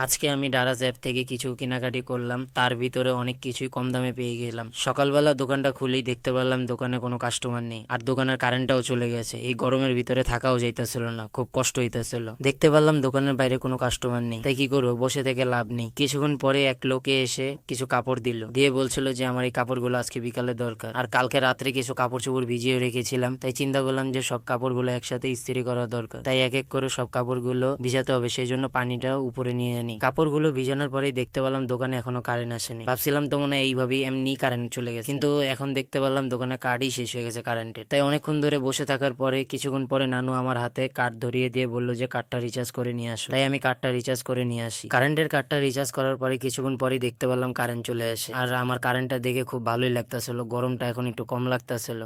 আজকে আমি ডারাজ অ্যাপ থেকে কিছু কেনাকাটি করলাম, তার ভিতরে অনেক কিছুই কম দামে পেয়ে গেলাম। সকালবেলা দোকানটা খুলেই দেখতে পারলাম দোকানে কোনো কাস্টমার নেই, আর দোকানের কারেন্টটাও চলে গেছে। এই গরমের ভিতরে থাকাও যাইতেছিল না, খুব কষ্ট হইতেছিল। দেখতে পারলাম দোকানের বাইরে কোনো কাস্টমার নেই, তাই কি করবো, বসে থেকে লাভ নেই। কিছুক্ষণ পরে এক লোকে এসে কিছু কাপড় দিল, দিয়ে বলছিল যে আমার এই কাপড়গুলো আজকে বিকালে দরকার। আর কালকে রাত্রে কিছু কাপড় চোপড় ভিজিয়ে রেখেছিলাম, তাই চিন্তা করলাম যে সব কাপড়গুলো একসাথে ইস্ত্রি করা দরকার। তাই এক এক করে সব কাপড়গুলো ভিজাতে হবে, সেই জন্য পানিটা উপরে নিয়ে আনি। কাপড়গুলো ভিজানোর পরেই দেখতে পেলাম দোকানে এখনো কারেন্ট আসেনি। ভাবছিলাম তো মনে হয় এইভাবেই এমনি কারেন্ট চলে গেছে, কিন্তু এখন দেখতে পেলাম দোকানে কার্ডই শেষ হয়ে গেছে কারেন্টের। তাই অনেকক্ষণ ধরে বসে থাকার পরে কিছুক্ষণ পরে নানু আমার হাতে কার্ড ধরিয়ে দিয়ে বললো যে কার্ডটা রিচার্জ করে নিয়ে আসো। তাই আমি কার্ডটা রিচার্জ করে নিয়ে আসি। কারেন্টের কার্ডটা রিচার্জ করার পরে কিছুক্ষণ পরেই দেখতে পেলাম কারেন্ট চলে আসে। আর আমার কারেন্টটা দেখে খুব ভালোই লাগতেছিল, গরমটা এখন একটু কম লাগতেছিল।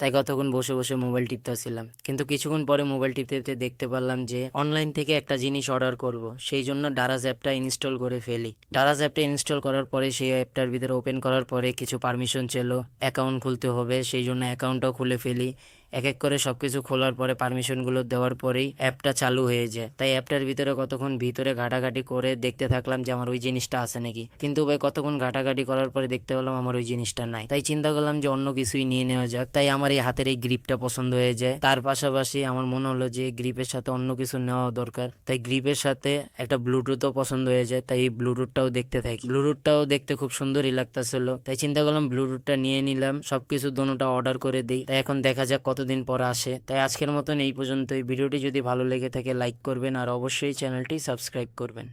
তাই কতক্ষণ বসে বসে মোবাইল টিপতেছিলাম, কিন্তু কিছুক্ষণ পরে মোবাইল টিপতে টিপতে দেখতে পারলাম যে অনলাইন থেকে একটা জিনিস অর্ডার করব, সেই জন্য ডারাজ অ্যাপটা ইনস্টল করে ফেলি। ডারাজ অ্যাপটা ইনস্টল করার পরে সেই অ্যাপটার ভিতরে ওপেন করার পরে কিছু পারমিশন ছিল, অ্যাকাউন্ট খুলতে হবে, সেই জন্য অ্যাকাউন্টটাও খুলে ফেলি। এক এক করে সবকিছু খোলার পরে পারমিশনগুলো দেওয়ার পরেই অ্যাপটা চালু হয়ে যায়। তাই অ্যাপটার ভিতরে কতক্ষণ ভিতরে ঘাটাঘাটি করে দেখতে থাকলাম যে আমার ওই জিনিসটা আছে নাকি, কিন্তু ভাই কতক্ষণ ঘাটাঘাটি করার পরে দেখতে পেলাম আমার ওই জিনিসটা নাই। তাই চিন্তা করলাম যে অন্য কিছুই নিয়ে নেওয়া যাক। তাই আমার এই হাতের এই গ্রিপটা পছন্দ হয়ে যায়, তার পাশাপাশি আমার মনে হলো যে গ্রিপের সাথে অন্য কিছু নেওয়া দরকার। তাই গ্রিপের সাথে একটা ব্লুটুথও পছন্দ হয়ে যায়, তাই এই ব্লুটুথটাও দেখতে থাকি। ব্লুটুথটাও দেখতে খুব সুন্দরই লাগতেছিল, তাই চিন্তা করলাম ব্লুটুথটা নিয়ে নিলাম। সবকিছু দোনোটা অর্ডার করে দিই, তাই এখন দেখা যাক কতদিন পর আসে। তাই আজকের মতন এই পর্যন্তই। ভিডিওটি যদি ভালো লেগে থাকে লাইক করবেন, আর অবশ্যই চ্যানেলটি সাবস্ক্রাইব করবেন।